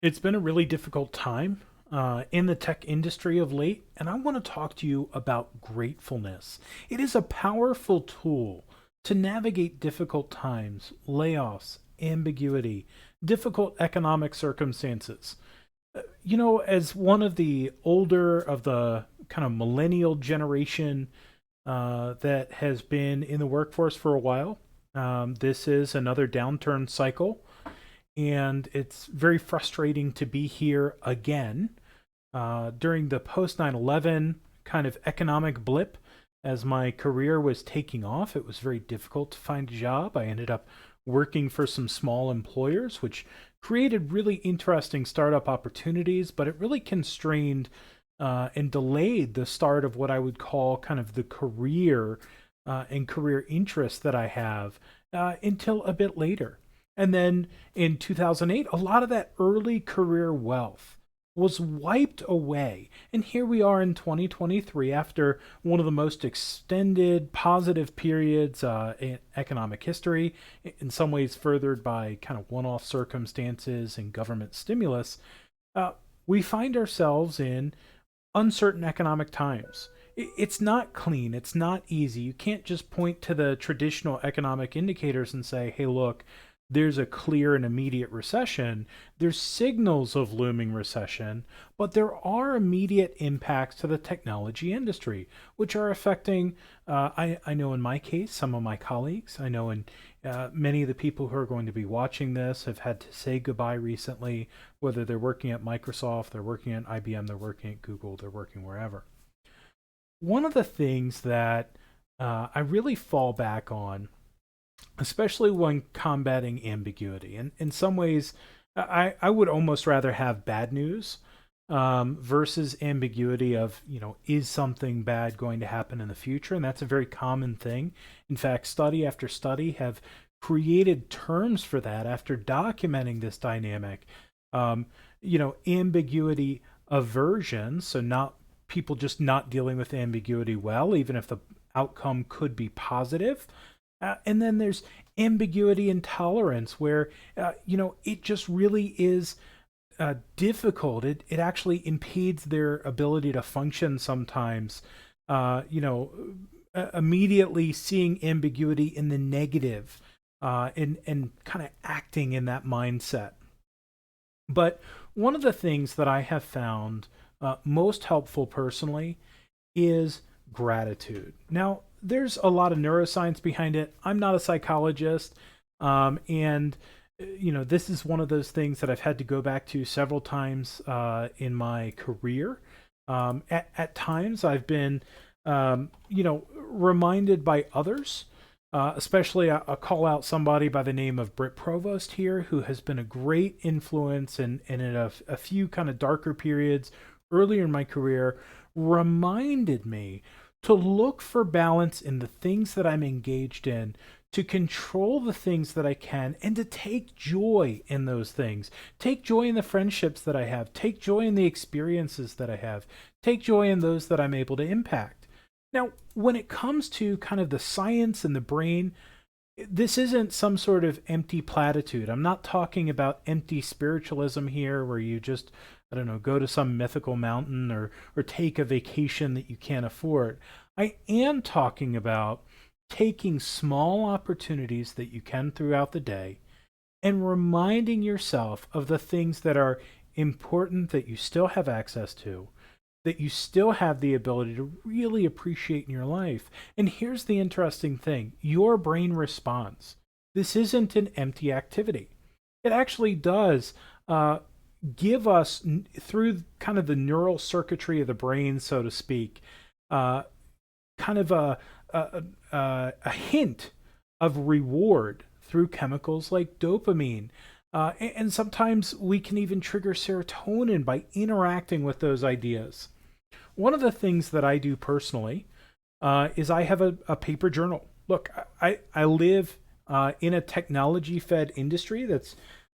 It's been a really difficult time in the tech industry of late, and I want to talk to you about gratefulness. It is a powerful tool to navigate difficult times, layoffs, ambiguity, difficult economic circumstances. As one of the older of the kind of millennial generation that has been in the workforce for a while, this is another downturn cycle, and it's very frustrating to be here again during the post 9/11 kind of economic blip. As my career was taking off, it was very difficult to find a job. I ended up working for some small employers, which created really interesting startup opportunities, but it really constrained and delayed the start of what I would call kind of the career and career interest that I have until a bit later. And then in 2008, a lot of that early career wealth was wiped away. And here we are in 2023 after one of the most extended positive periods in economic history, in some ways furthered by kind of one off circumstances and government stimulus. Uh, we find ourselves in uncertain economic times. It's not clean, it's not easy. You can't just point to the traditional economic indicators and say, hey, look, there's a clear and immediate recession. There's signals of looming recession, but there are immediate impacts to the technology industry, which are affecting, I know in my case, some of my colleagues. I know in many of the people who are going to be watching this have had to say goodbye recently, whether they're working at Microsoft, they're working at IBM, they're working at Google, they're working wherever. One of the things that I really fall back on, especially when combating ambiguity. And in some ways, I would almost rather have bad news versus ambiguity of, is something bad going to happen in the future? And that's a very common thing. In fact, study after study have created terms for that after documenting this dynamic. Ambiguity aversion, so not people just not dealing with ambiguity well, even if the outcome could be positive. And then there's ambiguity intolerance, where it just really is difficult. It actually impedes their ability to function sometimes. Immediately seeing ambiguity in the negative, and kind of acting in that mindset. But one of the things that I have found most helpful personally is gratitude. Now, there's a lot of neuroscience behind it. I'm not a psychologist, and this is one of those things that I've had to go back to several times in my career. At times, I've been, reminded by others. Especially, I'll call out somebody by the name of Britt Provost here, who has been a great influence and in a few kind of darker periods earlier in my career, reminded me to look for balance in the things that I'm engaged in, to control the things that I can, and to take joy in those things. Take joy in the friendships that I have, take joy in the experiences that I have, take joy in those that I'm able to impact. Now, when it comes to kind of the science and the brain, this isn't some sort of empty platitude. I'm not talking about empty spiritualism here where you just, I don't know, go to some mythical mountain or take a vacation that you can't afford. I am talking about taking small opportunities that you can throughout the day and reminding yourself of the things that are important that you still have access to, that you still have the ability to really appreciate in your life. And here's the interesting thing: your brain responds. This isn't an empty activity. It actually does give us, through kind of the neural circuitry of the brain, so to speak, uh, kind of a hint of reward through chemicals like dopamine. And sometimes we can even trigger serotonin by interacting with those ideas. One of the things that I do personally is I have a paper journal. Look, I live in a technology fed industry.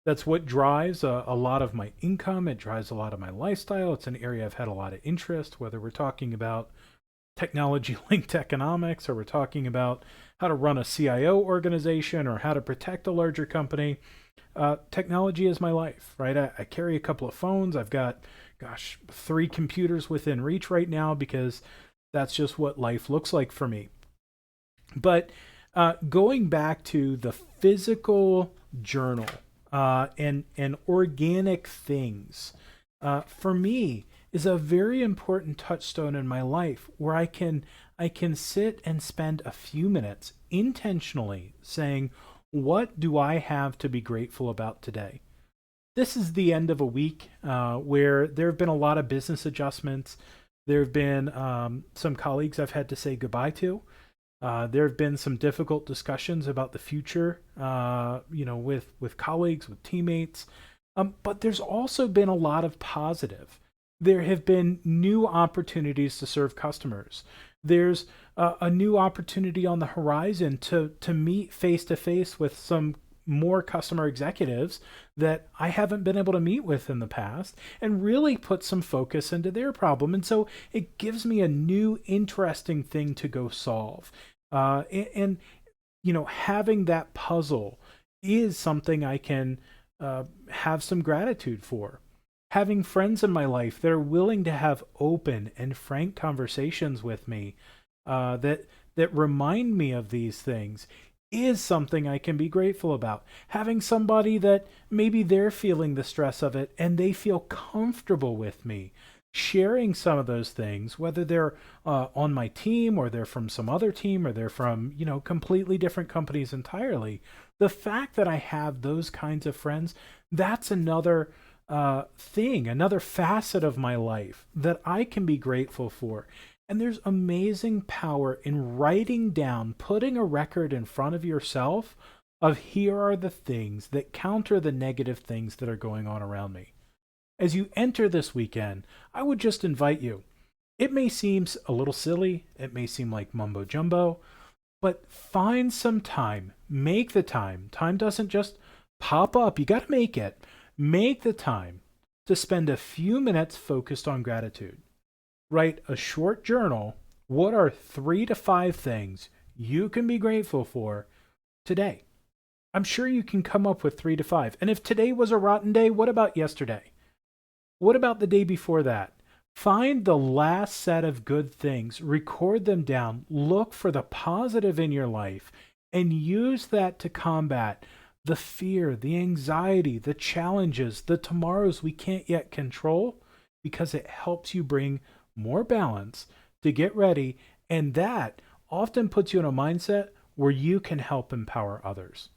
That's what drives a lot of my income. It drives a lot of my lifestyle. It's an area I've had a lot of interest, whether we're talking about technology linked economics or we're talking about how to run a CIO organization or how to protect a larger company. Technology is my life, right? I carry a couple of phones. I've got, gosh, 3 computers within reach right now because that's just what life looks like for me. But going back to the physical journal and organic things, for me is a very important touchstone in my life where I can sit and spend a few minutes intentionally saying, what do I have to be grateful about today? This is the end of a week where there have been a lot of business adjustments. There have been some colleagues I've had to say goodbye to. There have been some difficult discussions about the future, with colleagues, with teammates. But there's also been a lot of positive. There have been new opportunities to serve customers. There's a new opportunity on the horizon to meet face to face with some more customer executives that I haven't been able to meet with in the past and really put some focus into their problem. And so it gives me a new, interesting thing to go solve. And having that puzzle is something I can have some gratitude for. Having friends in my life that are willing to have open and frank conversations with me that remind me of these things is something I can be grateful about. Having somebody that maybe they're feeling the stress of it and they feel comfortable with me sharing some of those things, whether they're on my team or they're from some other team or they're from, completely different companies entirely. The fact that I have those kinds of friends, that's another thing, another facet of my life that I can be grateful for. And there's amazing power in writing down, putting a record in front of yourself of here are the things that counter the negative things that are going on around me. As you enter this weekend, I would just invite you. It may seem a little silly, it may seem like mumbo jumbo, but find some time. Make the time. Time doesn't just pop up, you got to make it. Make the time to spend a few minutes focused on gratitude. Write a short journal. What are 3 to 5 things you can be grateful for today? I'm sure you can come up with 3 to 5. And if today was a rotten day, what about yesterday? What about the day before that? Find the last set of good things, record them down, look for the positive in your life, and use that to combat the fear, the anxiety, the challenges, the tomorrows we can't yet control, because it helps you bring more balance to get ready. And that often puts you in a mindset where you can help empower others.